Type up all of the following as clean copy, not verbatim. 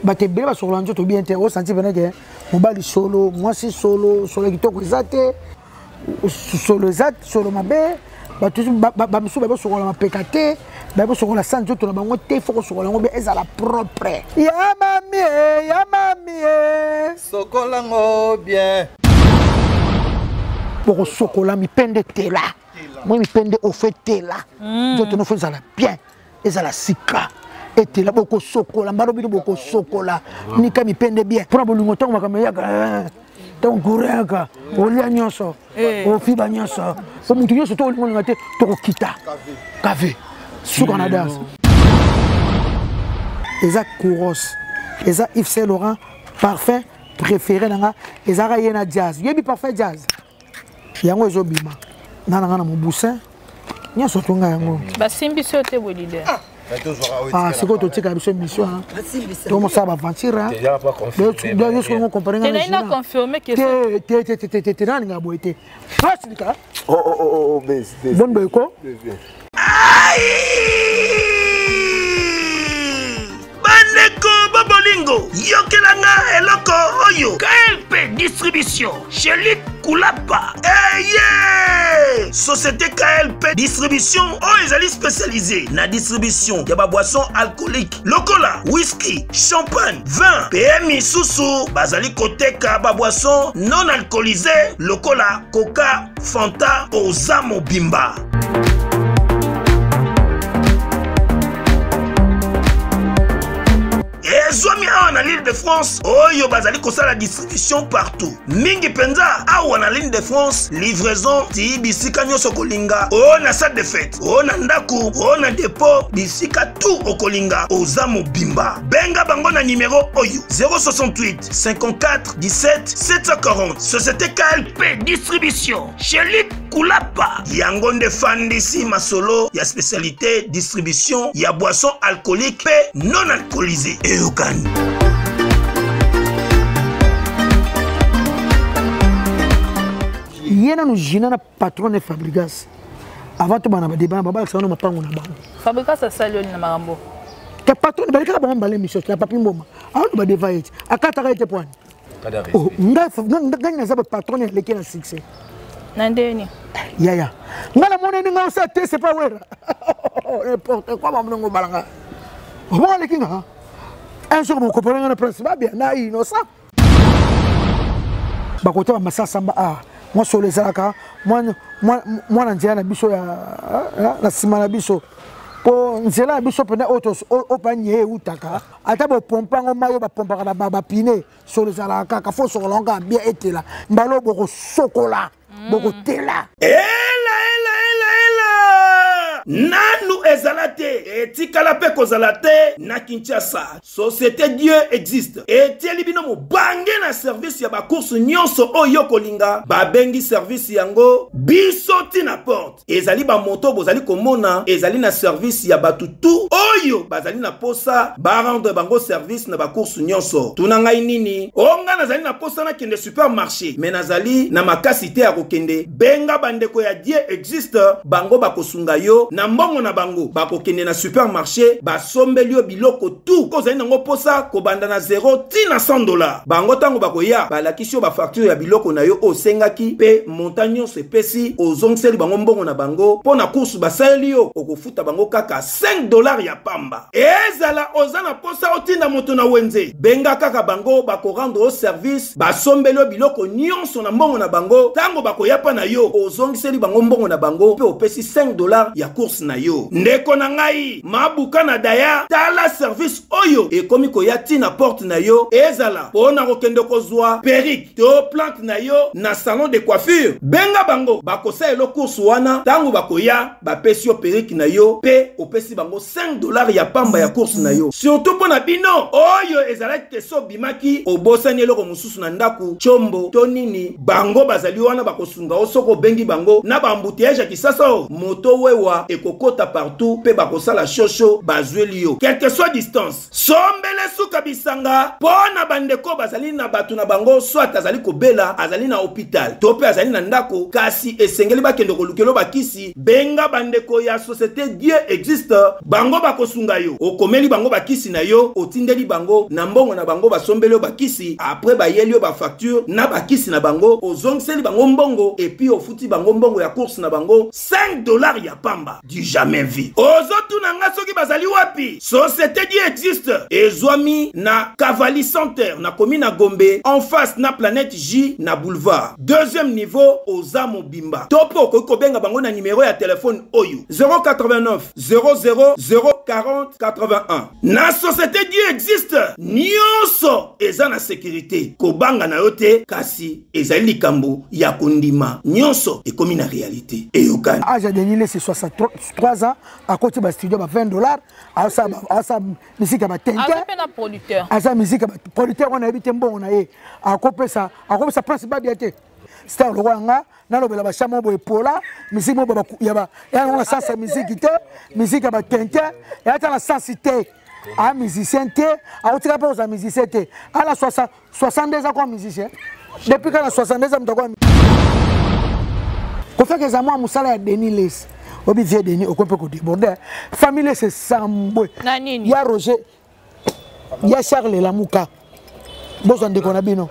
Bate bele ba sur l'anjo to bien te o senti bena ke mobali solo moi si solo kitoko ezate solo solo mabe ba tout ba musu ba sur la pekate ba sur la sanjo to na bango te foko sur la ngo be ezala propre ya mami sokola ngo bien pour sokola mi pende tela moi mi pende au fait tela je te no fais ça bien ezala sika et là beaucoup sokola mbaro beaucoup sokola ni ka mi pende bien pour bolungo tongo makameyaka donc coureka olia nyonso o fiba nyonso so muntu nyonso to olingo ngate to kita café sous Canada eza Kouros eza Yves Saint Laurent parfum préféré nanga eza ka yena jazz yebi parfum jazz yango ezo bima nana ngana mo boussin nyonso tonga yango basimbi so te bo leader. Ah, c'est quoi ton tic à la mission? Comment ça va aventure? Tu n'as pas confirmé. Tu n'as pas confirmé que tu n'as pas boité. Oh, bonne boyko. Bandeko Bobolingo, Yokelanga Eloko Oyo, KLP Distribution, chez Luc Koulapa. Yeah! Société KLP Distribution, ils sont spécialisés dans la distribution de boissons alcooliques, locola, whisky, champagne, vin, PMI Soussou, Bazali Koteka, boissons non alcoolisées, locola, coca, fanta, Ozamo Bimba. Zomi en l'île de France, Oyo bazali kosa la distribution partout. Mingi penza awa na l'île de France, livraison ti bisika nyoso kolinga. O na salle de fête, o na ndaku, o na dépôt, bisika tout okolinga, Ozamo Bimba. Benga bango na numéro Oyo 068 54 17 740. Société KLP Distribution, chez Luc Koulapa. Yangonde Fandisi Masolo, ya spécialité distribution, ya boisson alcoolique et non alcoolisée. Yena nous gêne patron de Fabrigas. Avant tout bana débat baba ça on pas on a Fabrigas ça salio na marambo. Que patron de balika ba mbale mission la papi mboma. Ah on ba dévailler. Akata ka été point. Oh nga za patron le qui na succès. Nandeni. Ya. Ngala mona ni nga ça c'est pas wera. N'importe quoi ba mnongo balanga. Bon le kinga. Un jour, mon copain a pris ça bien, na innocent. Bakote ba masasa ba moi sur les alaka, moi ndia na biso ya na sima na biso. Po nzela biso pena autos o panier utaka. Ata bo pompango mayo ba pompaka na ba pine sur les alaka ka fo sur longa bien etela. Mbalo boko sokola, boko tela. Nanu ezalate etikala pe kozalate na Kinshasa. Société Dieu existe. Etieli bino mo bange na service ya ba course nyonso oyo kolinga. Ba bengi service yango biso tina porte. Ezali ba moto bozali komona ezali na service ya batutu oyo bazali na posa ba rendre bango service na ba course nyonso. Tuna ngai nini? Onga nazali na posa na kende supermarché. Mais nazali na makasité ya kokende. Benga bandeko ya Dieu existe bango bakosunga yo. Na mbongo na bango bakokende na supermarché basombeli yo biloko tout kozali nango posa kobanda na 0 tina $100 bango tango bakoya balakisi yo ba facture ya biloko na yo osengaki pe montagne se pesi ozongiseli bango mbongo na bango pona course basaleli yo okofuta bango kaka $5 ya pamba ezala ozana posa otinda moto na wenze benga kaka bango bakorendre au service basombeli yo biloko nyonso na mbongo na bango tango bakoya pa na yo ozongiseli bango mbongo na bango pe opesi $5 ya course na yo ndeko na ngai mabuka na daya tala service oyo ekomi koya tina porte na yo ezala pona kokende kozwa perruque to plante na yo na salon de coiffure benga bango bakosa elo course wana tango bakoya bapesi yo perruque na yo pe opesi bango $5 ya pamba ya course na yo surtout pona bino oyo ezalaki keso bimaki obosani eloko mosusu na ndaku chombo to nini bango bazali wana bakosunga osoko bengi bango na ba embouteillage ya kisasa moto wewa ekokota partout partout pe bakosala shosho bazweli yo quelle que soit distance sombele suka bisanga pona bandeko bazali na batu na bango soit azali kobela azali na hôpital to pe azali na ndako kasi esengeli bakende kolukelo bakisi benga bandeko ya société Dieu existe bango bakosunga yo okomeli bango bakisi na yo otindeli bango na mbongo na bango basombeli yo bakisi après bayeli yo ba facture na bakisi na bango ozongiseli bango mbongo et puis ofuti bango mbongo ya course na bango $5 ya pamba du jamais vu ozotuna nga soki bazali wapi société Dieu existe ezwami na Cavalli Center na commune na Gombe en face na Planète J na boulevard deuxième niveau oza mobimba topo ko benga bango na numéro ya téléphone oyo 089 00 040 81 na société Dieu existe nyonso eza na sécurité kobanga na yote kasi ezali likambo ya kondima nyonso ekomi na réalité eyokani âge de Denis c'est 63 ans à côté ba studio ba $20 asa musique ba tenke na producteur asa musique ba producteur on a habité mbongo na ye akopesa prince babiate star le rwanga na lobela ba chamo bo epola musique mo ba ya ba ya na sens musique te musique ba tenke ya ta la sensité a musicien te a otika pa aux musicien te à la 62 ans comme musicien depuis quand la 62 ans mtakwa ko fait que za moi musala ya Denis Les obi vie Denis okompe ko déborder famille c'est Sambwe ya Roger ya Charles Lamuka bozo ndeko na bino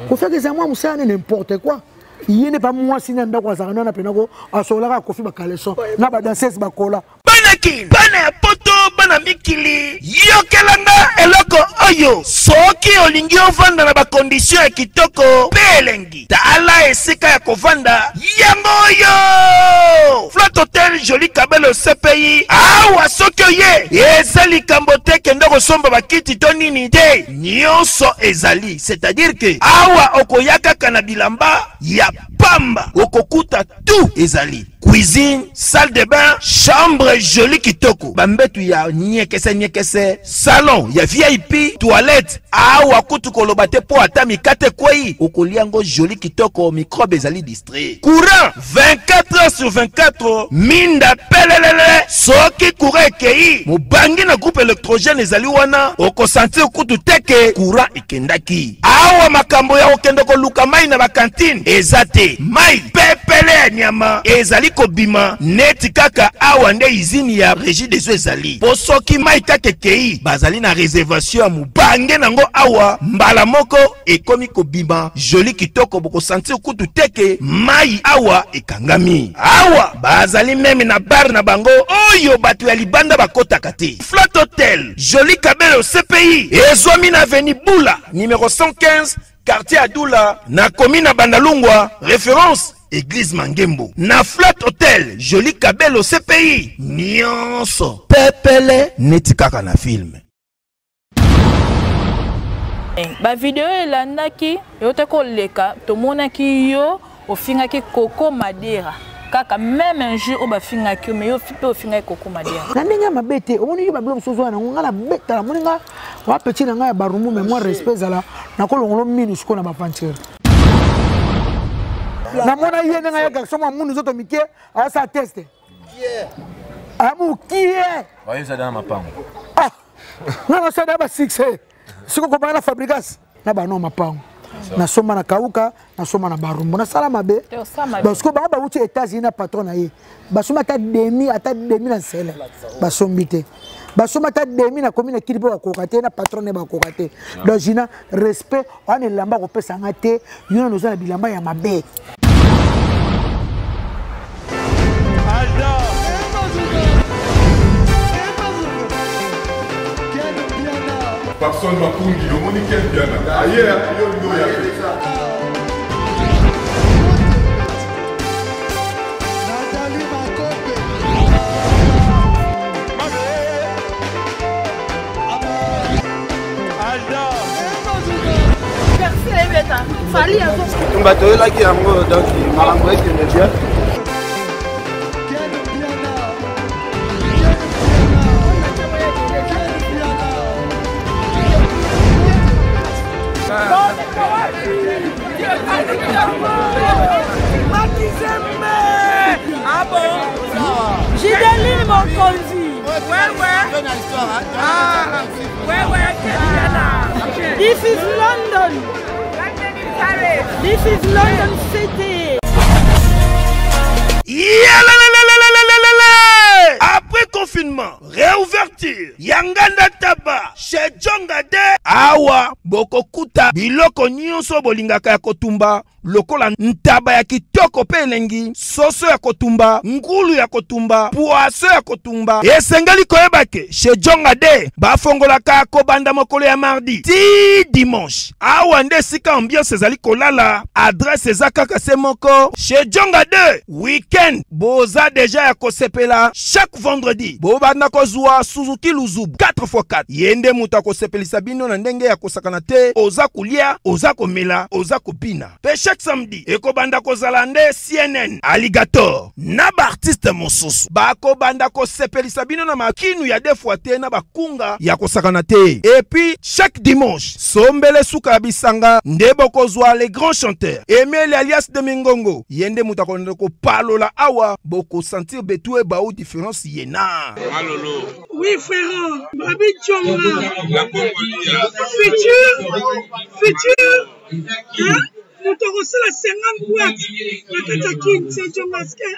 ko fait que za moi musala n'importe quoi il n'est pas moi si nda kwa za na pena ko asola ko fi ba kaleson na ba danseuse ba kola banaki bana ya poto bana mikili yokelanga eloko oyo soki olingi ovanda na ba condition ya kitoko belengi tala esika ya kovanda yango oyo Flat Hotel Joli Kabelo CPI awa soki oye ezali kambote kende kosomba bakiti to nini te nyonso ezali c'est-à-dire que awa okoyaka kana bilamba ya pamba okokuta tout ezali cuisine, salle de bain, chambre jolie kitoko. Bambetu ya nyekese, salon ya VIP, toilette. Awa kutu kolobate po atami kate kwei. Okoliango jolie kitoko, microbe ezali distrait. Courant 24h/24. Minda pelelele. Soki courant kei. Mubangi na groupe électrogène ezali wana. Oko sentir kutu teke courant ikendaki. Awa makambo ya okendoko luka mai na bakantine. Ezate mai pepele nyama ezali kobima neti kaka awa nde izini ya régie des eaux ezali posoki mai kake kei bazali na réservation ya mubange nango awa mbala moko ekomi kobima joli kitoko boko sentir kutu teke mai awa ekangami awa bazali meme na bar na bango oyo batu ya libanda bakotaka te Flat Hotel Joli Kabelo CPI ezwami na avenue Bula numéro 115 quartier Adoula na commune na Bandalungwa référence Église Mangembo na Flat Hotel Joli Kabelo CPI nyonso pepele neti kaka na film ba video elandaki yote koleka tomonaki yo ofingaki Coco Madera kaka même un jour oba fingaki mais yo fipe ofingaki Coco Madera na ndenge mabete omoni yo bablo msozo na ngala beta la moninga wa petit na nga barumu mais moi respect zala na kolongolo mini siko na bapantir na mona yé nga yaga soma munu zoto mike asa teste amu kié oyo ça dans ma pango na ça daba 6 siko ko bana fabrikas na ba no mapango na soma na kauka na soma na barumbu na sala mabe parce que ba wuti États-Unis na patron na ye basoma ta demi na sele basombi te basoma ta demi na commune kilipo ba kokate na patron ne ba kokate donc jina respect on elamba ko pesa ngate yona no za bilamba ya mabe Personne m'a connu, le monde est quel bien. Ailleurs, il y a fait ça. On va te là qui a donc il m'a envoyé que le bien. conduit. This is London. This is London City. Après confinement, réouverture, Yanganda Taba, chez Djongade, Awa, Bokokuta, Biloko Nyonso Bolingaka ya Kotumba, lokola ntaba ya kitoko pe elengi, soso ya kotumba, ngulu ya kotumba, poaso ya kotumba. Esengali koyebake, chez Djongade, bafongolaka kobanda mokolo ya mardi, ti dimanche. Awa nde sika ambiance ezali kolala, adresse ezaka se moko, chez Djongade, weekend, boza deja ya kosepela, chaque vendredi, bobanda kozwa Suzuki Luzubu, 4x4. Yende muta kosepelisa bino na ndenge ya kosakana te, oza kulia, oza komela, oza kopina. Pe chaque samedi, ekobanda kozala nde CNN, Alligator, na ba artiste mosusu. Bako banda kosepelisa bino na makinu ya defwa te na bakunga ya kosakana te. Et puis, chaque dimanche, sombele suka bisanga, nde bokozwa les grands chanteurs. Emile alias de Mingongo, yende muta ko palola awa, boko sentir betue ba ou différence yena. Malolo. Oui, frère. Babi Djonga. Futur. Hein? Nous te recevons la 50 boîtes. La Katakin, c'est Djongaske.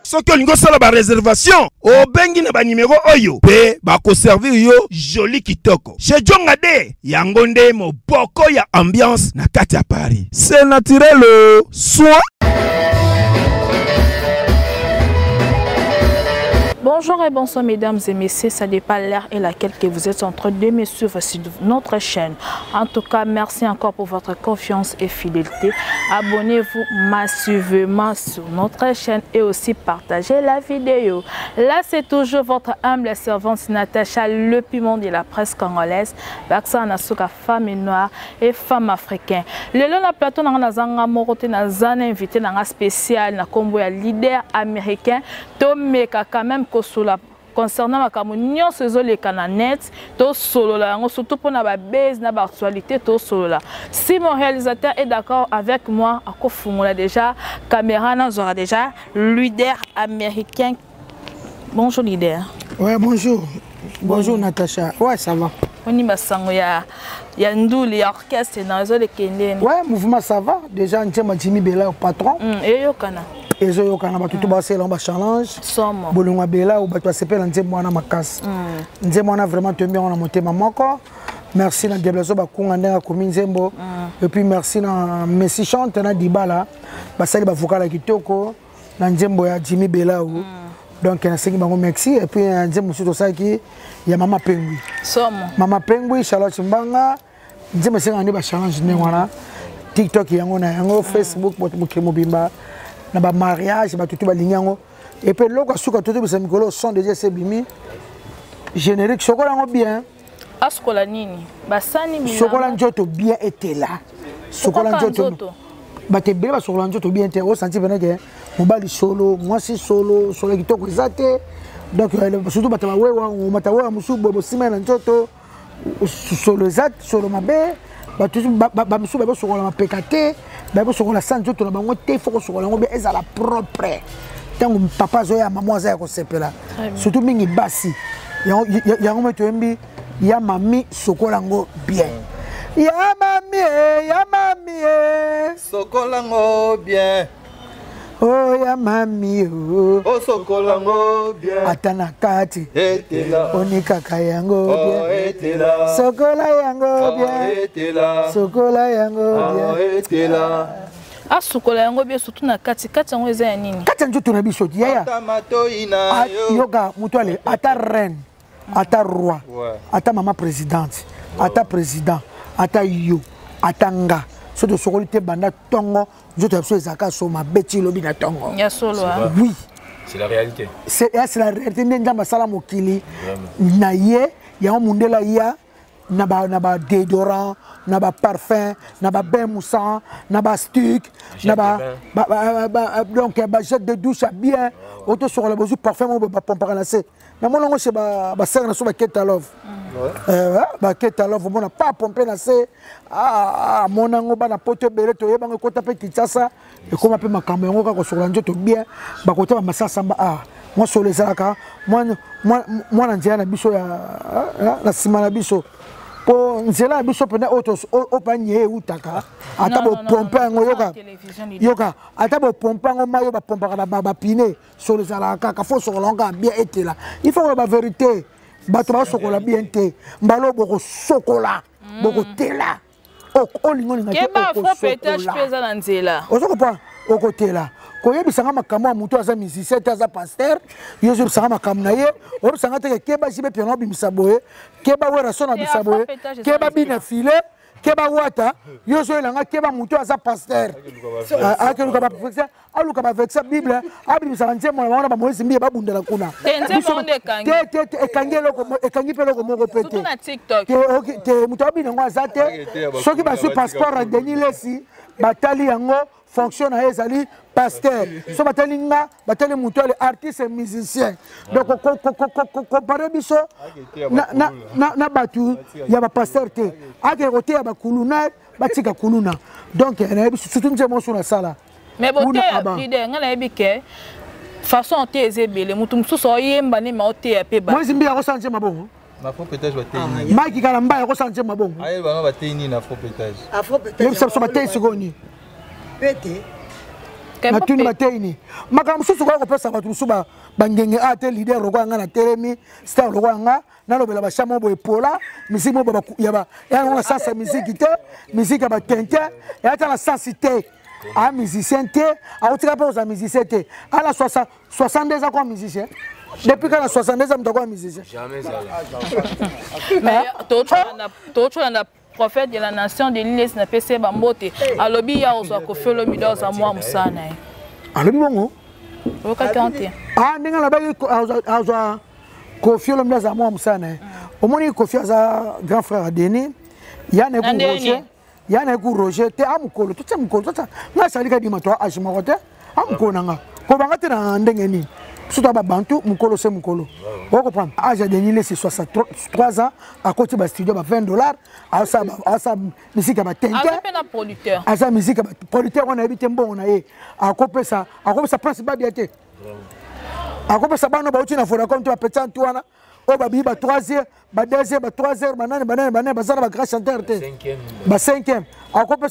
Soki olingo sala ba réservation, obengi na ba numéro oyo, pe bako servir yo joli kitoko. Chez Djongade, yango nde moboko ya ambiance na kati ya Paris. C'est naturel, soit. Bonjour et bonsoir mesdames et messieurs, ça dépend l'heure et laquelle que vous êtes en train de me suivre sur notre chaîne. En tout cas, merci encore pour votre confiance et fidélité. Abonnez-vous massivement sur notre chaîne et aussi partagez la vidéo. Là, c'est toujours votre humble servante Natacha, le piment de la presse congolaise, l'accent nasuka femme noire et femme africaine. Le long de plateau, nous avons un invité spécial, nous avons un leader américain, Tomeka quand même. Concernant ma communion, c'est les cananettes, tout solo là, surtout pour la base, la actualité, tout solo là. Si mon réalisateur est d'accord avec moi, à quoi font déjà caméra, nous aura déjà leader américain. Bonjour leader. Ouais, bonjour. Bonjour Natacha. Ouais, ça va. On y va sans ya ndouli ya orchestre dans les Kenya. Ouais, mouvement ça va. Déjà, on tient Jimmy Bella au patron. Et yo kana. Et je yokana batutu basé là challenge. Somo. Bolungwa Bella ou batu sepela nzembo wana makasi. Nzembo wana vraiment te bien on a monté mamoko. Merci na déplacer ba kunga ndenga komi nzembo. Et puis merci na Messi chante na Dibala. Basali ba vokala kitoko na nzembo ya Jimmy Bella ou. Donc na sengi bango merci et puis nzembo suto saki ya Mama Pengui. Somo. Mama Pengui Charlotte Mbanga. Nzembo senga ndi ba challenge ne wana. TikTok yango na yango Facebook boto mobimba. Na ba mariage ba tutu ba linyango et puis loko suka tutu bisa mikolo son déjà c'est bimi générique chocolat ngo bien askola nini basani bila chocolat njoto bien était là chocolat njoto ba te bela chocolat njoto bien était au senti bena que mobali solo moi si solo kitoko ezate donc surtout ba tama wewa matawa musubo bosima na njoto solo ezate solo mabe ba tutu ba musubo ba chocolat ma pekate ba chocolat sans njoto na bango te faut chocolat ngo bien ezala propre tango papa zo ya maman za ko sepela surtout mingi basi yango meto embi ya mami chocolat ngo bien ya mami chocolat ngo bien. Oh ya mami oh chocolat ngo bien. Atana kati etela onikaka yango bien etela chocolat yango bien etela chocolat yango bien etela asukola yango bien surtout na kati yango eza ya nini kati njoto na biso yaya tomatoi yoga mutuale ata reine ata roi ata mama présidente ata président ata yo ata nga soto sokoli te banda tongo njoto ya biso ezaka so mabeti lobi na tongo ya solo oui c'est la réalité. C'est la réalité nde nzambe asala mokili na ye yango mundela ya na ba déodorant na ba parfum na ba bain moussant na ba stick na ba donc ba jet de douche bien auto sur la besoin parfum ba pomper na se na monongo chez ba serre na so ba ketalove ba ketalove on n'a pas pomper na se monango ba na poto belé to yeba ngoko tape Kinshasa et comme pe makambo yango ka ko sur la njoto bien ba kota ba masasa moi sur les alaka moi na nzela na biso ya na sima na biso po nzela na biso pena autos opanye utaka ata bo pompa ngo yoka ata bo pompa ngo mayo ba pompa ba pine sur les alaka ka faut sokolanga bien été là il faut la vérité bato ba sokola bien té mbalo boko sokola boko tela o lingoni ngati keba fo pétage pesa na nzela ozoko pa o côté là koyebisanga makambo ya mutu aza musicien te aza pasteur yo ozobisanga makambo na ye oyebisanga te keba jibe piano bimisa boye keba wera so na bisa boye keba bina file keba wata yo ozoyelanga keba mutu aza pasteur akeluka bavexia aluka bavexia bible abimisaka nzembo na bango na bamoyesi mbiye babundela kuna ekangi mpe eloko moko pe te mutu abina yango aza te soki bazwi passeport ya Denis Lesi batali yango fonction na ezali pasteur so batali nga batali mutu ale artiste et musicien donc comparer biso na batu ya ba pasteur te ake kote ya bakuluna batika kuluna donc na biso surtout nzemo so na sala mais bote leader nga na ebike façon te ezebele mutu mususu oyemba ne ma ote ya pe ba moi zimbi ya ko sanje mabongo na faux pétage ba teni maki kala mbaya ko sanje mabongo aye ba ba teni na faux pétage yo so batei sigoni Pete. Na tuni bateni makambo susu ko pesa batu suba bangenge ate leader roko nga na telemi star roko nga na lobela ba chamo boy pola musique mo ba ya na sens musique te musique ba tente ya ta la sensité a musicien te a otika pa aux musiciens te à la 62 ans comme musicien depuis quand la 62 ans m'tako musicien jamais ça mais toi na prophète de la nation de l'île na PC bambote alobi ya ozo akofelo mido za mwa musana alobi bongo oka tante ninga la ba ozo kofelo mido za mwa musana omoni kofia za grand frère Denis yana ku Roger yana ku Roger te amukolo tutsa mukolo tutsa nga salika di mato ajima kote amukona nga ko banga te na ndenge ni surtout ba bantu mukolo se mukolo on comprend âge de Denis c'est 63 ans à côté ba studio ba $20 à ça musique ba tente à producteur à ça musique producteur on a habité bon na ye à couper ça prince ba biate à couper ça ba no ba uti na fora comme tu petit Antoine o ba bi ba 3h ba 2h ba 3h banane ba zara ba grand chanteur te ba 5e à couper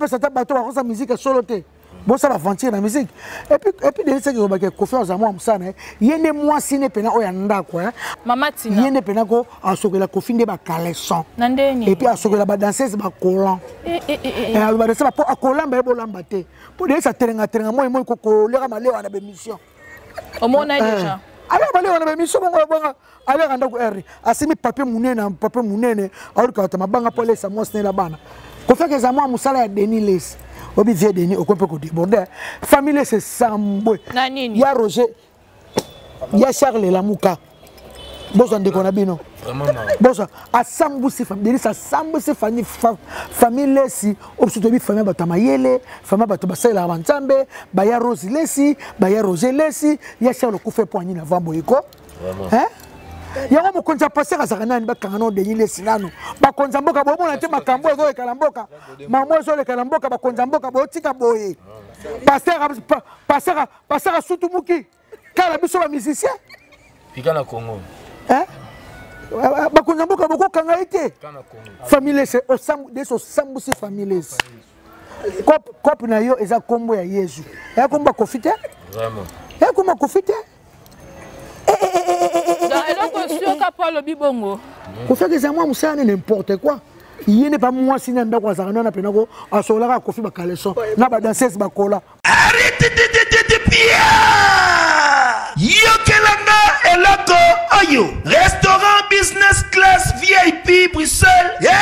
ça ta bato ba ça musique solo te bon ça va aventure la musique et puis de ce que on va que confiance à moi musana yene moi sine pena o ya ndako mama tina yene pena ko asokela kofinde ba caleçon nandeni et puis asokela ba danseuse ba collant ba danseuse ba po akola ba bolamba te pour de ça terenga moi ko leka malewa na be mission au moins déjà alors malewa na be mission bongo ale randa ko r asimi papier munene alors que ta mabanga pole sa moi sine la bana ko fait que za moi musala ya Denis Lesi obi vie Denis okompe ko déborder famille c'est Sambwe ya Roger ya Charles Lamuka bozo ndeko na bino vraiment bozo asambu si famille ça sambu si famille si obsuto bi famille batamayele famille bato basela banzambe ba ya Rose Lesi ba ya Roger Lesi ya Charles ko fait poignet na vambo iko hein yango mokonza passer azaka nani bakanga no Denis Lesi nano bakonza mboka bomona te makambo ezo ekala mboka mamo ezo ekala mboka bakonza mboka botika boye passer sutumuki kala biso ba musicien fika na Congo hein bakonza mboka boko kanga ite famille c'est au sambu si famille cop na yo eza kombo ya Yesu ya komba kofite vraiment ya komba kofite Ko fait que ça moi musana n'importe quoi. Il n'est pas moi si n'anda kwa zana na penako asolaka kofi ba caleçon na ba danseuse ba kola. Arrête de Pierre. Yokelanga eloko oyo. Restaurant business class VIP Bruxelles. Yeah.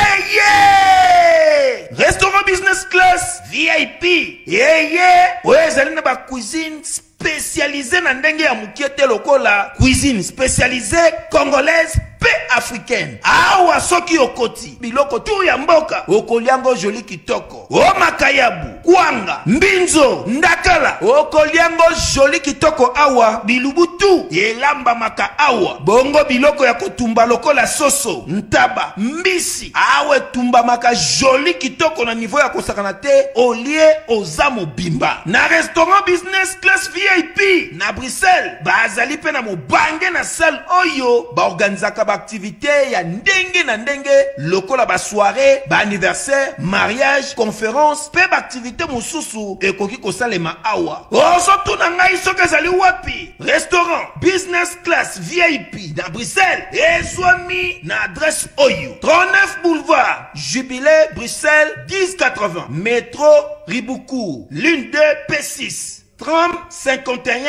Restaurant business class VIP. Yeah. Ouais, zali na ba cuisine spécialisée na ndenge ya mukiete lokola cuisine spécialisée congolaise pe africaine. Awa soki okoti biloko tu ya mboka okoliango joli kitoko. O makayabu, kwanga, mbinzo, ndakala okoliango joli kitoko awa bilubutu elamba maka awa. Bongo biloko ya kotumba lokola soso, ntaba, mbisi awe tumba maka joli kitoko na niveau ya kosakana te olie ozamo bimba. Na restaurant business class VIP na Bruxelles bazali pe na mobange na salle oyo ba organizaka ba activité ya ndenge na ndenge lokola ba soirée, ba anniversaire, mariage, conférence pe ba activité mosusu ekoki kosalema awa. Oso tuna ngai soki ezali wapi? Restaurant business class VIP na Bruxelles ezwami na adresse oyo 39 boulevard Jubilé Bruxelles 1080 métro Riboucourt l'une 2 P6 30 51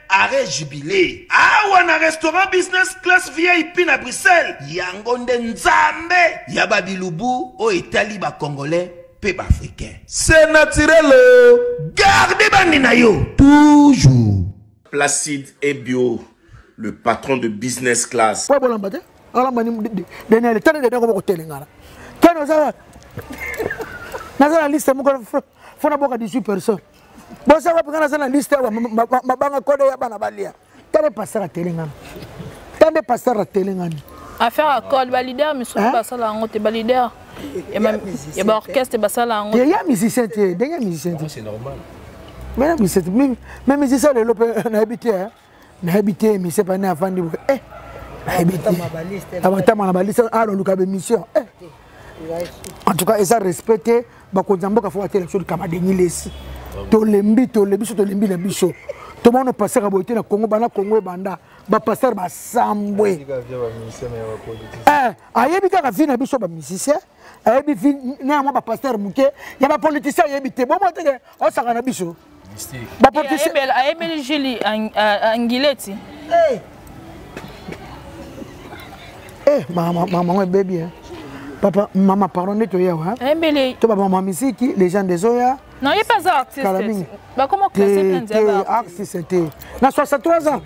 arrêt Jubilé. Awa na restaurant business class VIP na Bruxelles yango nde nzambe ya babilubu o etali ba congolais pe ba africain. C'est naturel. Gardez bandi na yo toujours. Placide et Bio, le patron de business class. Ouais, bon, l'embêté. Alors, Daniel, t'as des gens qui ont quand nous avons la liste, il faut 18 personnes. Bon, ça va prendre la liste, ma banque code ya bana balia. T'as des pasteurs à Télingana. T'as des pasteurs à Télingana. Affaire à code validaire, mais sur pas ça là, on te validaire. Et même il y a orchestre bah ça là. Il y a musicien, il y a musicien. C'est normal. Mais musicien le lope na habité hein. Na habité mais c'est pas né avant de na habité. Avant ma baliste ah le cas de mission. En tout cas, ils ont respecté ba ko zamboka fo élection kama denilesi. To lembi le biso. Tout le monde passer à boiter na Congo bana Congo banda. Ba passer ba sambwe. Ayebi ka fi na biso ba musicien. Ayebi fi na mo ba passer muke. Ya ba politicien ayebi te. Bon mo te o saka na biso. Ba politicien ayebi Julie Angileti. Maman baby hein. Papa, maman, pardonnez toi, hein? Tu vas maman musique, les gens des Oya. Non, il n'y a pas d'artiste. Bah, comment classer plein d'artistes? C'était. Na 63 ans.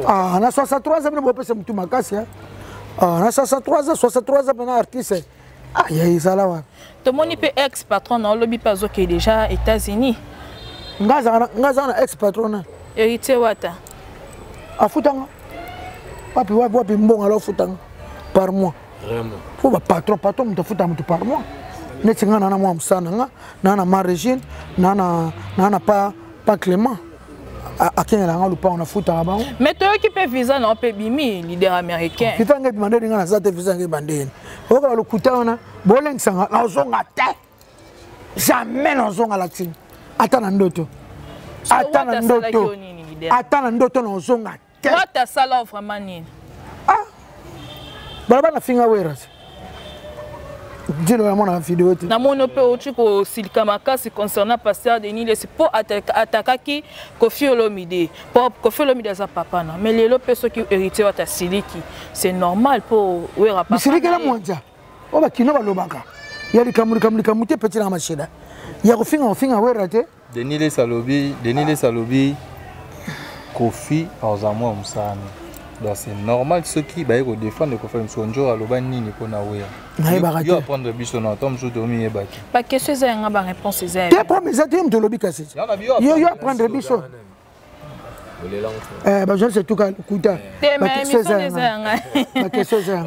Ah, na 63 ans, je ne peux pas tout ma casse. Ah, na 63 ans, ben artiste. Ah, il y a ça là. Tout le monde peut ex-patron dans le lobby pas qui est déjà États-Unis. Ngazana ex-patron. Héritier Wata. Ah, foutanga. Papi, wapi mbon alors foutanga par mois. Vraiment. Faut pas patron me foutre par mois. N'est-ce pas nana moi msana nana ma régine nana pas Clément. À qui est là on pas on a foutre avant. Mais toi qui peut visa non peut bimi leader américain. Tu t'as demandé de ngana ça te visa ngi bandene. O ka le kutana boleng sanga ozonga te. Jamais ozonga la tine. Atana ndoto. Atana ndoto. Atana ndoto ozonga te. Toi ta sala vraiment nini? Baba na finga weras. Dis-le vraiment dans la vidéo. Na mono pe ochi ko silika makasi concernant pasteur Denis les pour attaquer qui Koffi Olomide. Pour Koffi Olomide za papa na. Mais les lopes ceux qui hérité wa ta siliki. C'est normal pour wera papa. Siliki la mwanja. Oba kino ba lobaka. Ya likamuli petit na machina. Ya ko finga werate. Denis les salobi Koffi ozamwa musana. C'est normal ceux qui défendent le conflit sonjo aloba nini pona weya. Yo apprendre biso na tom zo dormi ebaki. Pas question ça nga ba réponse ça. Tes premiers atomes de lobby cassé. Yo apprendre biso. Bah je sais tout cas kuta.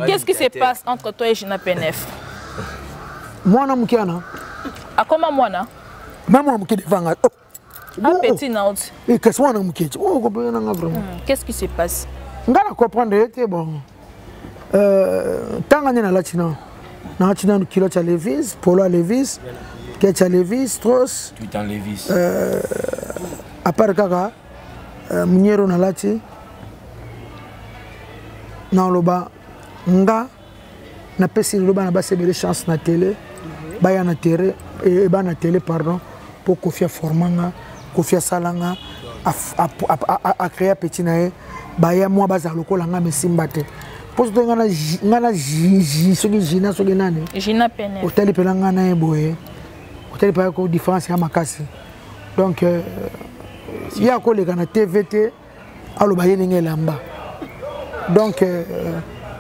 Qu'est-ce qui se passe entre toi et Gina PNF? Moi na mukiana. A comment moi na? Même moi mukide vanga. Un petit note. Et qu'est-ce qu'on a mukide? Oh comprendre vraiment. Qu'est-ce qui se passe? Ngana comprendre était bon. Tangani na latina. Na latina kilo cha Levis, polo à Levis, ketcha Levis, Strauss. Tout en Levis. À part kaka mnyero na lati. Na loba nga na pesi loba na base belle chance na télé. Baya na télé et ba na télé pardon pour Koffi formanga, Koffi salanga a créer petit nae. Baya moi baza lokola nga mesimbate. Poste ngana soki jina soki nani? Jina PNF. Hôtel pelanga na eboye. Hôtel pa ko différence ya makasi. Donc ya ko le kana TVT alo baye ninge lamba. Donc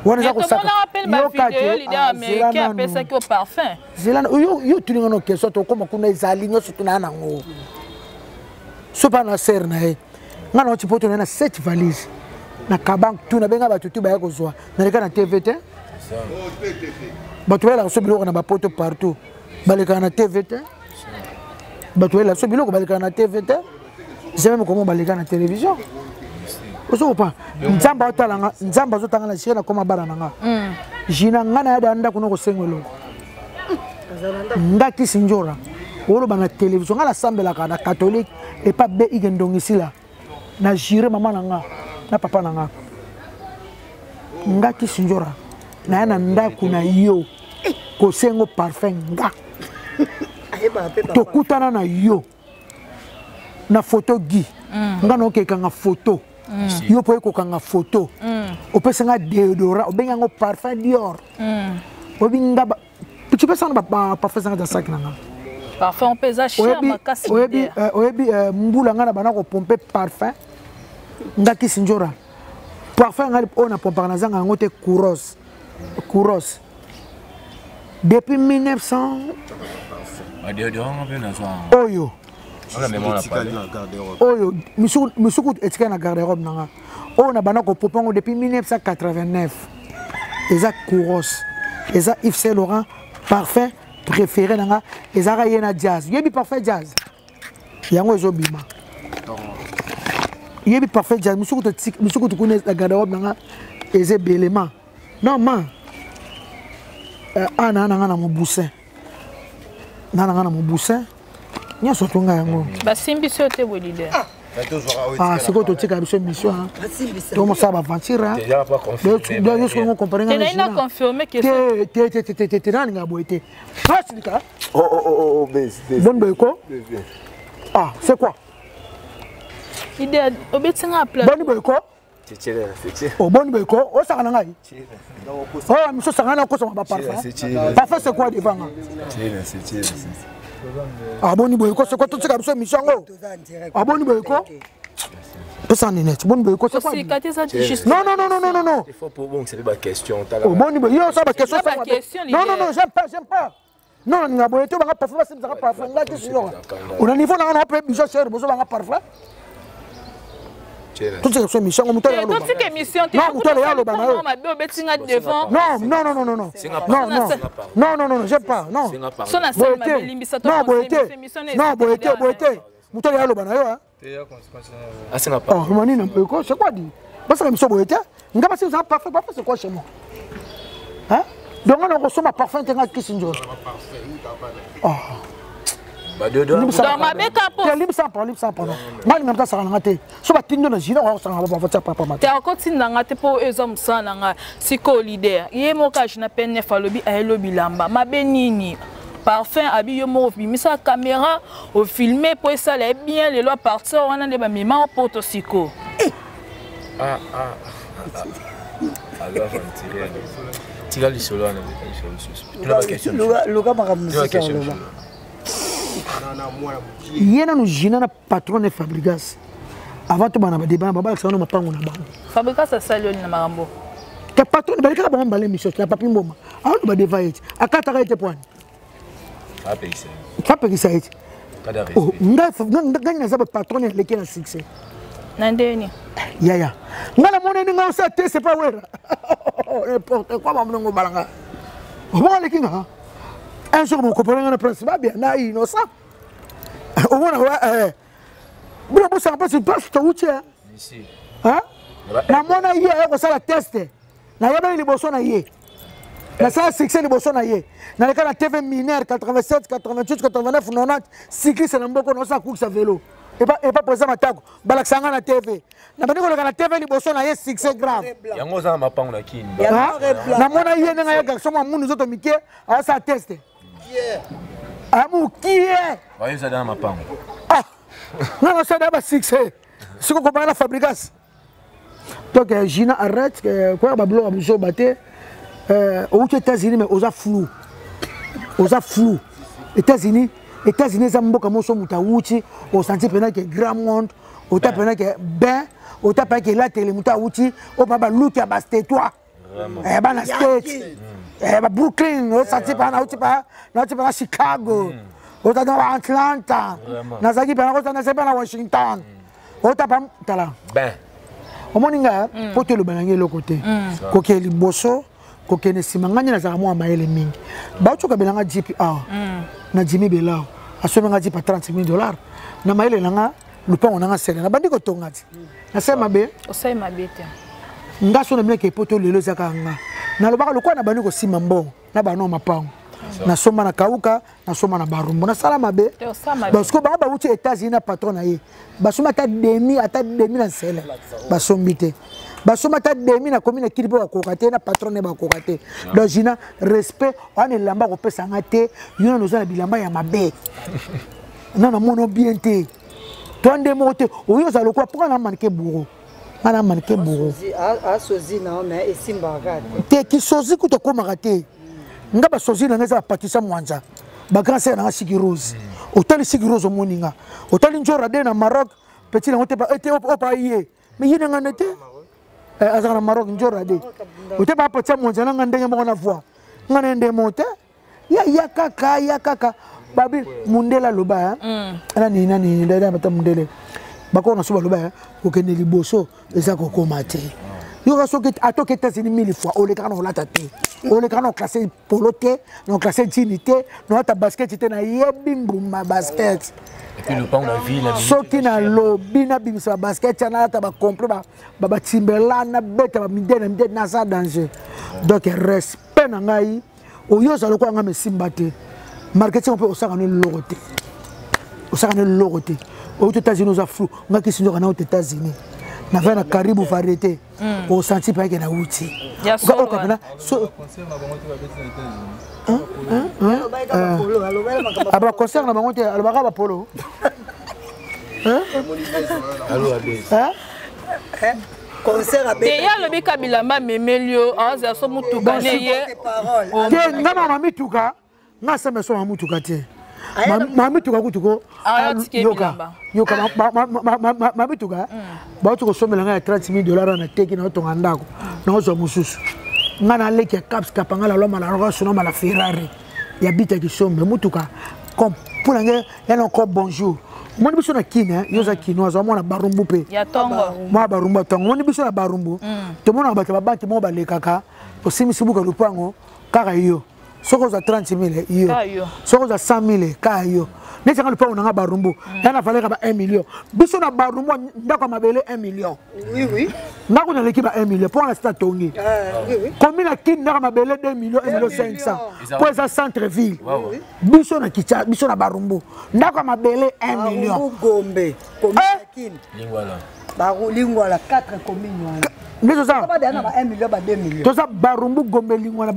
wana za ko saka yo ka vidéo leader américain apesa ki au parfum zelana yo tuninga no keso to koma kuna izali nyoso tunana ngo so pa na ser na e ngana ochipoto na 7 valises na kabank tuna benga batutu ba yako zwa na leka na TVT batuela so biloko na bapoto partout baleka na TVT batuela so biloko baleka na TVT j'ai même comment baleka na télévision oso pa nzamba otalanga nzamba zotanga na shena koma bara nanga jina ngana ya danda kuno ko sengwelo ngaki sinjora olo bana télévision ngala sambela kana catholique et pas be igendongisila na jire mama nanga na papa nanga ngaki sinjora na yana ndaku na yo ko sengo parfum nga to kutana na yo na photo gi ngana okekanga photo yo po ekokanga photo opesenga deodorant obenga ngo parfum Dior obinga tu peux ça ba parfum sanga sac nanga parfum pesa cher makasi oyebi mbula ngana bana ko pomper parfum ngaki sinjora parfum ngali on a pomper na zanga ngote Kouros depuis 1900 oyo oyo misuku etika na garde-robe nanga oyo na bana ko popango depuis 1989 eza Kouros eza Yves Saint Laurent parfum préféré nanga eza ka yena jazz yebi parfum jazz yango ezobima yebi parfum jazz misuku tukune na garde-robe nanga eze belema non man ana na mo boussin na mo boussin nyoso tunga yango basimbi so te bolide c'est quoi tu as mission to mo saba aventure déjà pas confirmé donc je comparer ngana il a confirmé que te nani ngaboete pasika bonne boyko c'est quoi idée obetinga place bonne boyko oh bonne boyko o saka ngai oh miso saka na ko so ba parfait c'est quoi devant ah bonne boyko c'est quoi tout ça comme mission ngo ah bonne boyko pesa ni net bonne boyko c'est quoi non il faut pour bon c'est pas question oh bonne boyko yo ça ba question non j'aime pas non nga boyeto ba parfait c'est ça parfait nga ki sinon on a niveau na on peut biso cher bozo ba parfait tout ce que c'est mission on t'a tout ce que mission tu non betinga devant non j'aime pas non son na salle ma limbisa to non boyeté muto ya loba na yo hein asinga pas oh mani na peko c'est quoi dit parce que mission boyeté ngaba c'est ça parfait c'est quoi chez moi hein donc on consomme parfum tenga kisinjo oh dans ma beka po libre sans pas moi même ça nga te so ba tindo na jina wa sanga ba fa papa mate te akotinda nga te po ezom sana nga siko leader ye moka jina penne falobi ayelobi lamba mabenini parfum abi yo mo bimisa caméra au filmer pour ça les bien les lois partir on a des mima au poto siko alors tira li solo na tu la question luka makamusa yena no jina na patron de Fabrigas avant to bana ba débat ba ça no mapango na bango Fabrigas ça sali na marambo te patron ba ka ba mbale mission la papi mboma awu ba devaite akata ka ite point apekisa ite nga za ba patron ya leki na succès nandeni yaya ngala mona ni nga sa te c'est pas wera n'importe quoi ba mnongo balanga obo leki nga un jour mon copain na presse ba bien na innocent au moins bon ça passe pas tout ouche ici hein na mona ye ko sala test na yaba ile boso na ye na ça succès le boso na ye na le kana TV mineur 87 88 89 90 cycliste na mboko na sa course à vélo et pas poser matako balaksanga na TV na bani ko na TV le boso na ye succès grave yango za mapango na kini na mona ye nga ya garçon ma munu zoto mike a sa test amu qui est voyez ça dans ma pango non ça d'abord succès ce qu'on comprend la Fabrigas donc Gina arrête quoi ba blog abuso baté aux États-Unis mais aux flou États-Unis za mboka moso mutawuchi au senti pena que grand monde au ta pena que ben au ta pena que la télé mutawuchi au baba look ya basté toi bana States ba Brooklyn osati pa na Chicago otata na Atlanta nazaki pa na osana sepa na Washington otapa tala ben omoninga poto lo banange lokote koke liboso koke ne simanganya na zaka mwa maele mingi ba uchoka belanga GPR na Jimmy Belao asomanga jipa $30,000 na maele nanga lupango nanga sele na bandi ko tongati na sema be osai mabete ngaso na meke poto lelo zaka nga na lobaka lokwa na bandi ko sima mbongo na bano mapango na soma na kauka na soma na barumbo na sala mabe parce que ba uti États-Unis na patron na ye basoma ata demi na sele basombite basoma ata demi na commune kili ba kokate na patron ne ba kokate donc jina respect on elamba ko pesa ngate yona noza na bilamba ya mabe non na mono bien te tonde mote oyo za lokwa pour na manke bourreau ana manke bourreau a sozi na mais esimba kate te ki sozi kuto ko makate nga ba sozi na ngeza patisa mwanza ba grand sœur na Sigi Rose otali Sigi Rose moninga otali njora de na Maroc petit na ngote ba ete opa yé mais yina nga nete azaka na Maroc njora de ote ba patisa mwanza na ndenge mo na voix nga ndenge mote ya kaka babi mundela loba ana nini ndela bata mundele bako na suba loba okende liboso eza kokoma te yoka soki atoke États-Unis 1000 fois ole kana olata te ole kana classé polo te no classé jean te no ata basket te na yebi mbuma basket et puis le pan na ville soki na lobby na bimisa basket na ata ba complet ba Timberland beta ba midene na sa danger donc respect na ngai oyo za lokwa nga mesimba te marketing on peut osaka ne logote aux États-Unis aux afro nga kisinyo kana aux États-Unis na vana karibu variété au senti pa ke na uti so aba concert na bango te alobaka ba polo concert a te ya lobi kabilamba memelio aza so mutuka ne ye te ngama mamituka nga sema so mamituka te mamituka kutuko yoka mamituka ba tuko somela nga $30,000 na teki na otonga ndako na ozo mususu nga na leki ya caps kapanga la loma na roga sono mala Ferrari ya bita ki sombe mutuka comme pour nga yana encore bonjour moni biso na kina yoza kino zo mona barumbu pe ya tongo ma barumbu tongo moni biso na barumbu te mona ba ba banki mo ba lekaka osimisi buka lupango kaka yo soko za 30,000 iyo soko za 100,000 ka iyo neti nga lupango nanga barumbu yana valeka ba 1 million biso na barumbu ndako mabele 1 million oui ndako na leki ba 1 million pour la sta tongi oui combien na kin ndako mabele 2 millions 1 million 500 pour ça centre ville biso na kicha biso na barumbu ndako mabele 1 million gombe kin lingwala baru lingwala 4 communes Nizo za ba dana ba 1 million ba 2 millions to za barumbu gombe lingwala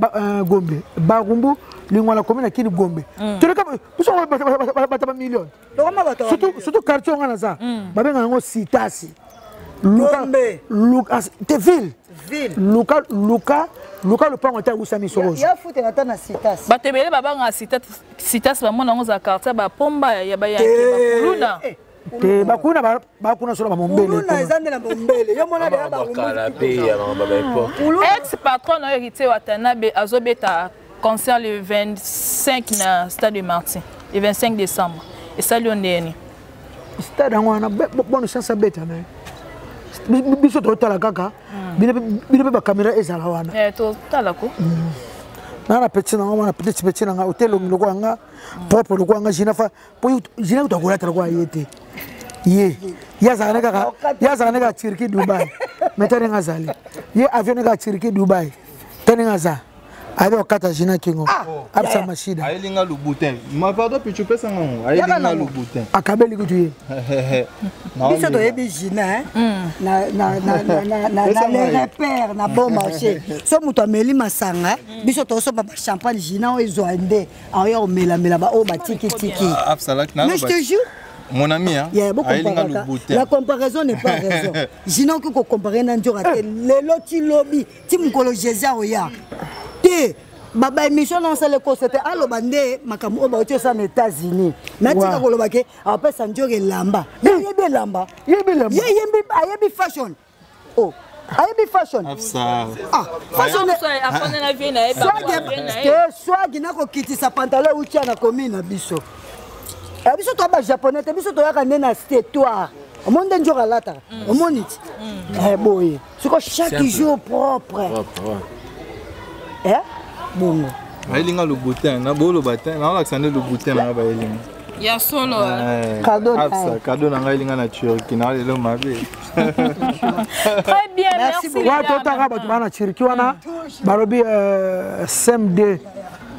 gombe barumbu lingwala commune kini gombe tuleka biso ba million surtout quartier ngana za babenga ngo sitasi Luka te ville Luka le pango ta usami sorozo ya fute na tana sitas batebele babanga sitas ba mona ngo za quartier ba pomba ya ba yanke ba kuluna te bakuna solo ba mombele kuluna ezande na mombele yo mona ba kala pe ya baba époque ex patron na hérité Watanabe azobeta concert le 25 na Stade de Martin le 25 décembre et ça lioneni stade ngwana bonne chance beta na biso to tala kaka bile ba caméra ezala wana to tala ko na petit na ngwana petit na hotel ngoko anga propre ngoko anga jinafa po jina utakola tala kwa yete ye yaza neka Turquie Dubai metane ngazali ye avion neka Turquie Dubai tane ngaza ale okata jina kingo absa mashida ayelinga lubutin ma pardon puis tu peux ça non ayelinga lubutin akabeli kutuye biso to yebi jina na les repères na bon marché so muto ameli masanga biso to so ba champagne jina o ezoande ayo omela ba o batiki absalak na mais je te jure mon ami hein la comparaison n'est pas raison jina ko comparer na njora te lelo ti lobby ti mukolo Jésus oya te baba émission non ça le c'était allo bande makamu oba otio sa États-Unis na tika koloba ke apesa njore lamba yebi lamba yebi fashion oh Ayebi fashion. Fashion. Swag nako kitisa pantalon utia na commune na biso. Biso to ba japonais, biso to yaka na stétoire. Au monde njora lata. Au monde. Boy. C'est chaque jour propre. Bon. Baelinga le boutin, na bolo batin, na Alexandre le boutin na baelinga. Ya solo. Cadeau na baelinga na Turquie na le mabe. Très bien, merci. Wa tota ka batu bana Turquie wana barobi CMD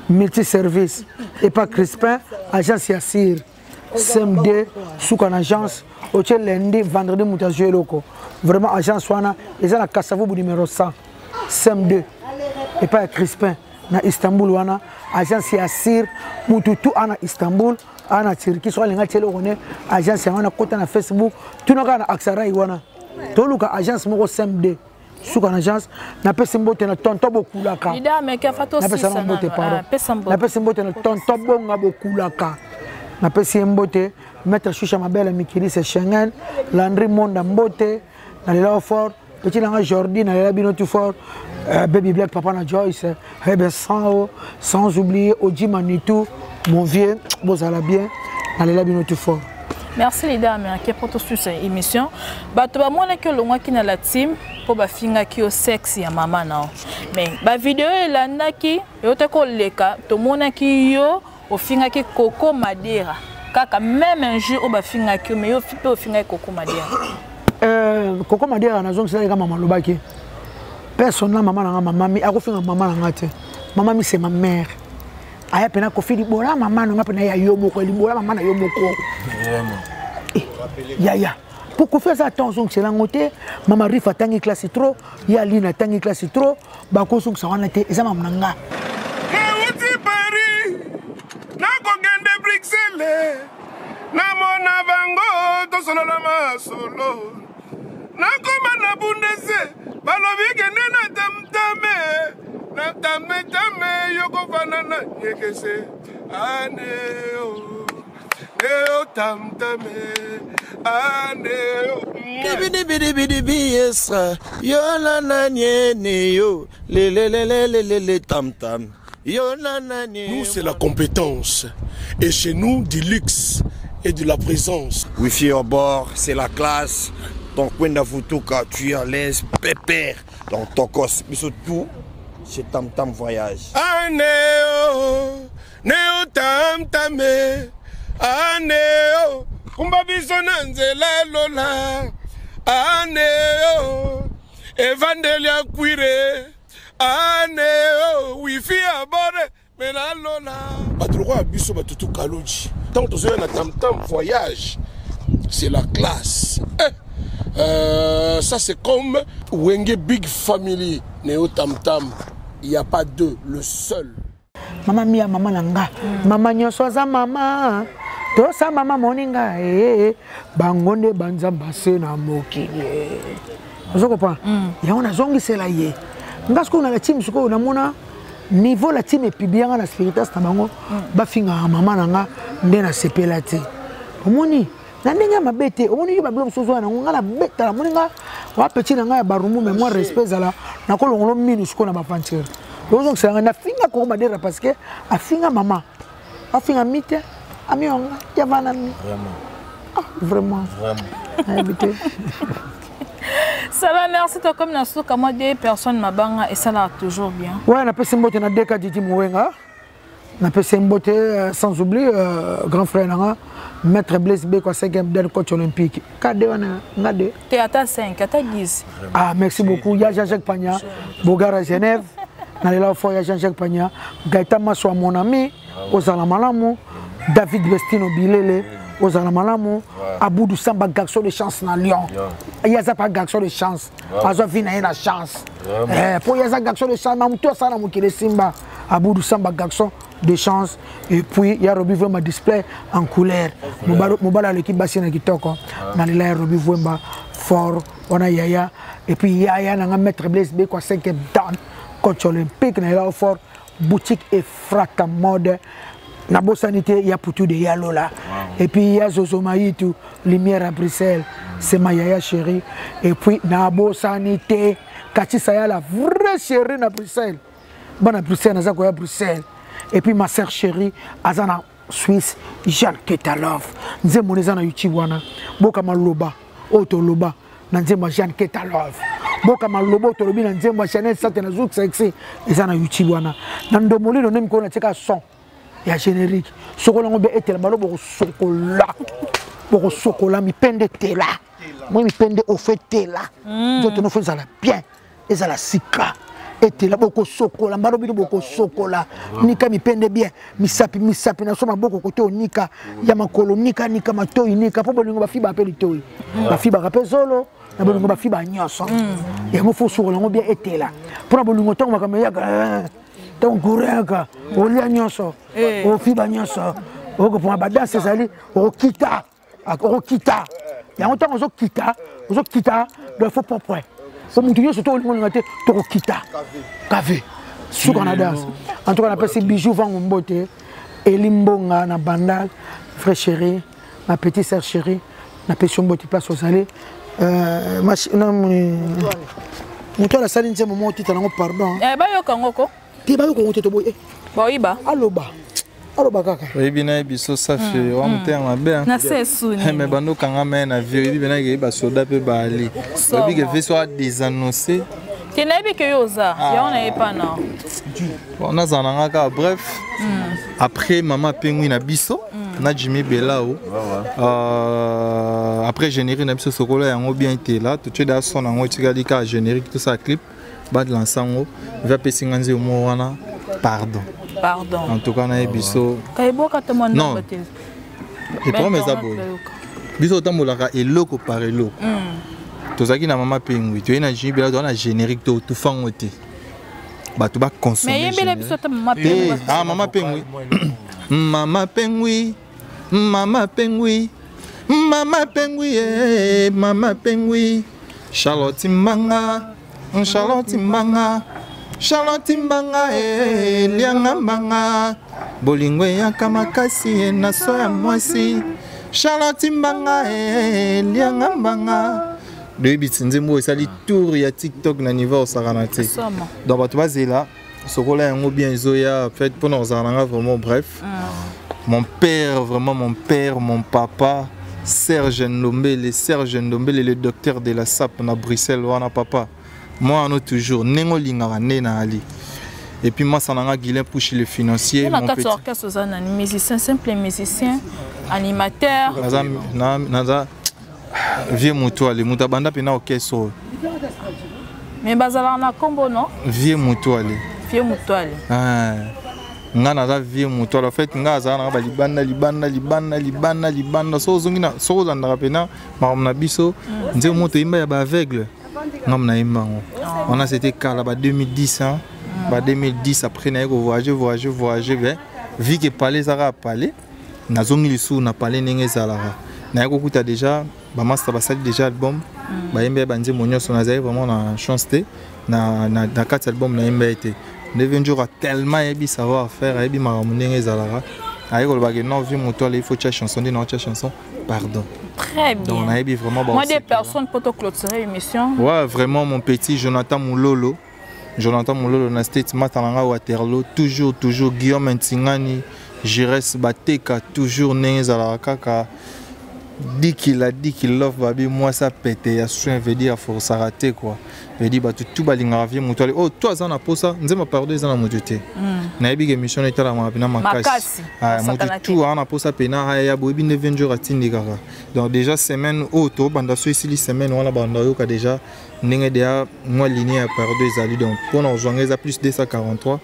multiservice et pas Crispin, agence Yassir. CMD sous une agence au lundi vendredi mutation loko. Vraiment agence wana ils ont la Kassavou numéro 100. CMD et pas Crispin. Na Istanbul wana agence Yassir mututu ana Istanbul ana Turquie so linga telo kone agence wana kota na Facebook tunoka na Aksara wana toluka agence moko CMD sous une agence na pesa mbote na tonto bokulaka ida meka fato na pesa mbote na pesa mbote na tonto bonga bokulaka na pesa mbote mettre Choucha Mabele Mikili c'est Schengen Landry Monda mbote na lelo fort petit nanga Jordi na lelo bino tout fort Baby Black, Papa na Joyce, sans oublier Oji Manitou, mon vieux, vous allez bien, allez là bien tout fort. Merci les dames pour toute cette émission. Tu vas montrer que le mois qui est la team pour ba finga qui au sexe ya maman non. Mais ba vidéo là naki, yo te ko leka, to mona ki yo au finga qui Coco Madera. Kaka même un jour au ba finga qui mais yo fipe au finga Coco Madera. Coco Madera na zone c'est les maman lobaki. Personne n'a maman na maman mi ako finga maman na ngate. Maman mi c'est ma mère. Aya pena ko fili bola maman na pena ya yo moko li bola maman na yo moko. Ya. Pour qu'on fasse attention c'est la ngote maman rifa tangi classe trop, ya lina tangi classe trop, ba ko sung sawana te eza maman nga. Wuti Paris. Na ko gende Bruxelles. Na mona bango to solo la masolo. Na ko mana bundese. Balobi kende na tame yoko fanana yekese aneo neo tamtame aneo bidi yesra yo na nyene yo le tam yo na nous c'est la compétence et chez nous du luxe et de la présence. Wifi au bord, c'est la classe. Donc, quand tu es à l'aise, pépère. Donc, ton cos, mais surtout, c'est tam voyage. Aneo, neo tam aneo, kumbabiso nanzela lola. Aneo, evandelia cuire. Aneo, wifi à bord, mais la lola. Batrouwa abiso batutu kaloji. Tant que tu es tam voyage, c'est la classe. Ça c'est comme Wenge Big Family, Neo Tam Tam. Il n'y a pas deux, le seul. Maman mia, maman nanga. Maman nyosoza maman. Tosa maman moninga. Bangonde banza basse na mokili. Vous comprenez? Il y a un zongi c'est là yé. Parce qu'on a la team, on a mon niveau la team et puis bien la spiritas na bango. Bafinga maman nanga ndena sepelati. Omoni. Nandinga mabete omoni ba blom sozo na ngala beta la moninga wa petit na ngaya barumu mais moi respect zala na ko longolo mini siko na ba fantir donc c'est na finga ko madera parce que a finga maman a finga mite ami onga ya bana mi vraiment habité ça va merci toi comme na souka moi des personnes mabanga et ça là toujours bien ouais na pesi mbote na deka Didi Mouwenga na pesi mbote sans oublier grand frère nanga Maître Blaise Beko 5e dernier coach olympique. Kade wana ngade. Théâtre 5, ata 10. Ah merci beaucoup. Ya Jean-Jacques Pagna, Bogara Genève. Na lela fois ya Jean-Jacques Pagna, Gaëtan Maswa mon ami, Ozala Malamu, David Bestino Bilele, Ozala Malamu, Aboudou Samba garçon de chance na Lyon. Yaza pas garçon de chance. Azo vina na chance. Pour Yaza garçon de chance, mamuto sana mukile Simba. Aboudou Samba garçon de chance et puis il y a Roby Vwemba display en couleur mobala l'équipe basina kitoko na la Roby Vwemba fort on a Yaya et puis Yaya na Maître Blaise Beko 5e dan coach olympique na la fort boutique et frata mode Na Bossanité, il y a Poutou de Yalola. Et puis il y a Zozo Maïtou, Lumière à Bruxelles. C'est ma yaya chérie. Et puis na Bossanité, Kati Saya la vraie chérie na Bruxelles. Bon à Bruxelles, na Bruxelles. Et puis ma sœur chérie, Azana Suisse, Jeanne Ketalov. Nze moneza na YouTube wana. Boka maloba, auto loba. Nanze ma Jeanne Ketalov. Boka maloba auto lobi nanze ma Chanel Sate na Zouk Sexy. Ezana YouTube wana. Nandomoli no nem ko na teka son. Ya générique. Sokola ngobe etela balo boko sokola. Boko sokola mi pende tela. Moi mi pende au fait tela. D'autres no fait ça la bien. Et ça la sika. Etela boko sokola balo bino boko sokola. Nika mi pende bien. Mi sapi na soma boko kote onika. Ya makolo nika matoi nika. Po bolingo ba fiba apeli toi. Ba fiba rapé solo. Na bolingo ba fiba nyoso. Ya mo fo sokola ngo bien etela. Pour bolingo tonga kamaya donc goureka olia nyonso o fiba nyonso o ko pour badanse sali o kita ya ontango zo kita do faut pas point so mutu nyonso to olingo ngate to ko kita kave su Canada en tout cas on appelle ces bijoux vango mbote elimbonga na bandal frère chéri ma petite sœur chérie na passion mbote place au salé mutu la sali nze moment tita nango pardon ba yo kangoko ti ba ko ngoto boy boyiba aloba kaka oui bina biso ça fait wa mutema bien na sesuni mais bando kanga mais na vie bina ke ba soda pe ba ali bi ke fait soit désannoncé kenebi ke yoza ya on est pas non on a zananga ka bref après maman pengui na biso na Jimmy Belao après générique na biso sokola yango bien été là tout de suite son yango tikali ka générique tout ça clip bad lansango va pesinga nze mo wana pardon en tout cas na biso kaiboka te mon non et pour mes abonnés biso tambolaka eloko par eloko tozaki na mama pengui to ina Jimmy Belao na générique to tout fango te ba to ba consommer mais yembele biso te mama pengui mama pengui mama pengui mama pengui mama pengui mama pengui Charlotte Mbanga lianga mbanga bolingo ya kamakasi na soya mwasi Charlotte Mbanga lianga mbanga de bitsinze mbo esali tour ya TikTok na niveau saranate donc bato bazela sokola yango bien zoya en fait pour nous vraiment bref mon père vraiment mon papa Serge Ndombele le docteur de la SAP na Bruxelles wana papa moi on a toujours nengo lingara na ali et puis moi ça n'a Guilain Pouche le financier mon petit orchestre musicien simple musicien animateur naza vieux mutuale mutabanda pena orchestre mais bazala na combo non vieux mutuale nga naza vieux mutuale en fait nga za na ba libanda so zongina so zandaka pena na biso nze moto imba ya ba aveugle ngam na imbango on a c'était kala ba 2010 hein ba 2010 après na ko voyager vers vu que parler ça parler na zongi lisu na parler ndenge zalara na ko kuta déjà ba master ba sali déjà album ba yembe ba nze monyoso na zai vraiment na chance te na quatre album na yembe été devenu jour tellement ebi savoir faire ebi maramunenge zalara ayiko ba que non vu moto il faut chercher chanson non chercher chanson pardon. Très bien. Donc, on a vraiment moi, des personnes pour te clôturer l'émission. Ouais, vraiment, mon petit Jonathan Moulolo, na State Matalanga Waterloo, toujours, Guillaume Ntingani, Jires Bateka, toujours Nengezala Kaka. Dit qu'il love, babi, moi ça pète, il y a soin, veut dire, faut s'arrêter quoi. Veut dire, tout balinga vie, mon toile. Oh, toi, ça n'a pas ça, nous avons parlé de ça, mon Dieu. Naïbi, émission était là, ma casse. Mon tout, on a pas ça, pena, il y a beaucoup de 20 jours à Tindikara. Donc, déjà, semaine, auto, banda, ici, semaine, on a banda, déjà, n'est déjà, moi, ligne à part deux alliés. Donc, pour nous rejoindre, ça plus 243,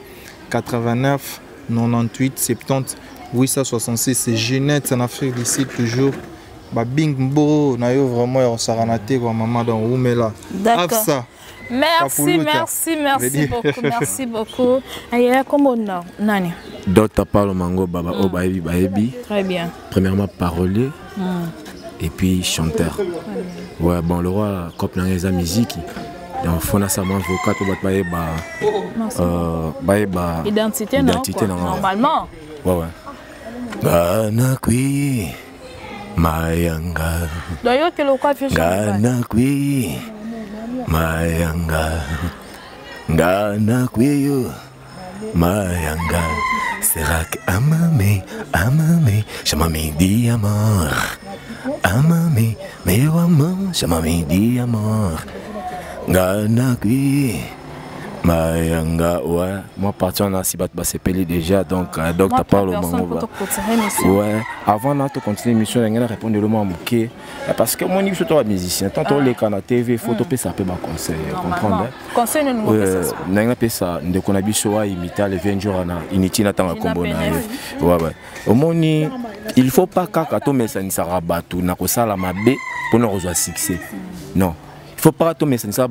89, 98, 70, 866, c'est Jeunette en Afrique d'ici, toujours. Ba bingbo na yo vraiment on s'aranaté quoi maman dans Oumela. D'accord. Merci beaucoup. Aya comment nani? D'autres parlent mango baba baebi. Très bien. Premièrement parolier et puis chanteur. Ouais bon le roi cop na les musique. Donc fona ça man vocal to identité normalement. Ouais. Ganakwi Mayanga. D'ailleurs, que le quoi fait Ganakwi Mayanga. Ganakwi Mayanga. Serak amame, amame, chamame di amor. Amame, meu amor, chamame di amor. Ganakwi Mayanga, ouais. Moi, parti en Asibat, c'est pelé déjà, donc t'as parlé au moment. Ouais, avant de continuer l'émission, on a répondu le mot bouquet. Parce que moi, je suis un musicien. Tant on les canaux TV, photo, ça peut me conseiller. Comprendre? Conseil, nous avons fait ça. Nous avons fait ça, imiter les 20 jours, inutile à temps à combo. Ouais, ouais. Au moins, il ne faut pas qu'à mais ça ne sera pas tout. N'a que ça la mabé pour nous rejoindre succès. Non. Il ne faut pas tomber ça,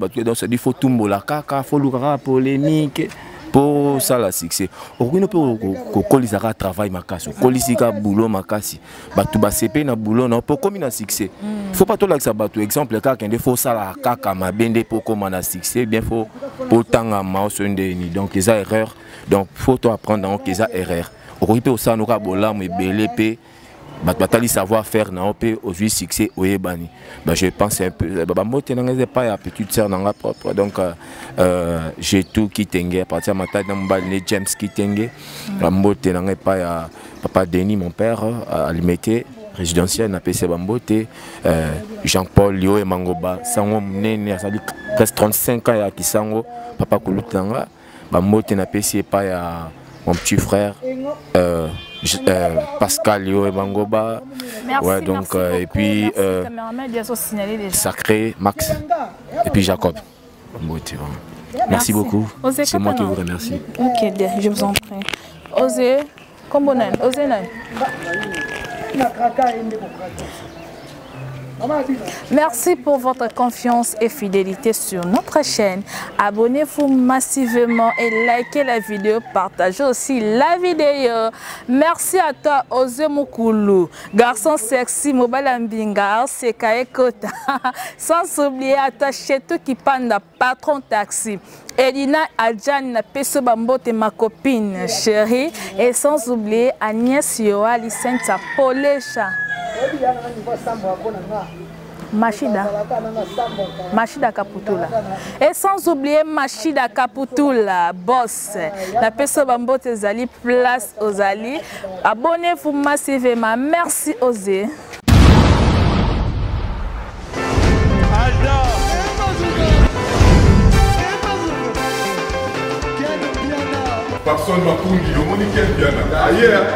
il faut tout la caca, il faut le polémique pour ça la succès. On peut coller ça travail ma casse, coller ça boulot ma casse. Batu basepé na boulot non pour comme un succès. Il faut pas tout là que ça batu exemple quand il faut ça la caca ma bende pour comme un succès bien faut autant à mouse une donc les erreurs donc faut tout apprendre donc les erreurs. On peut ça nous rabola mais belé batali savoir faire na opé aujourd'hui succès oyebani je pense un peu moté n'angé pas ya petite sœur nanga propre donc j'ai tout qui tengue à partir de matin dans les James qui tengue moté n'angé pas ya papa Denis mon père à limité résidentiel na PC bamboté Jean-Paul Lio et Mangoba sango nene a sali presque 35 ans ya kisango papa kulutanga bamboté na PC pas ya mon petit frère Pascal Lio et Mangoba. Merci, ouais, donc, merci et puis Sacré, Max, et puis Jacob. Merci beaucoup. C'est moi qui vous remercie. Ok, je vous en prie. Osez, comme on aime, osez. Merci pour votre confiance et fidélité sur notre chaîne. Abonnez-vous massivement et likez la vidéo. Partagez aussi la vidéo. Merci à toi, Ose Mukulu, garçon sexy, mobile ambinga, Sekae Kota. Sans oublier à toi, Chetou qui panda, patron taxi. Elina Adjan Peso Bambote, ma copine chérie. Et sans oublier Agnès Yoali Sainte Polecha. Machida Kaputula. Et sans oublier Machida Kaputula, boss. La personne Bambote Zali, place aux Ali. Abonnez-vous massivement. Merci Osé. Personne m'a conduit, on dit qu'elle vient. Ailleurs,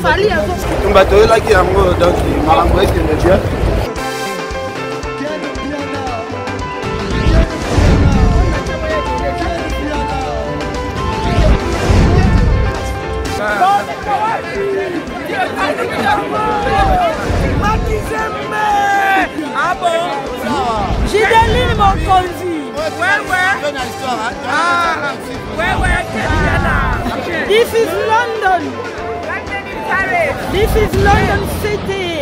Fali on va te là qui a donc malamoué que le Dieu. Ah bon? J'ai des lignes mon conduit. Ouais. Ah, ouais. This is London. This is London City.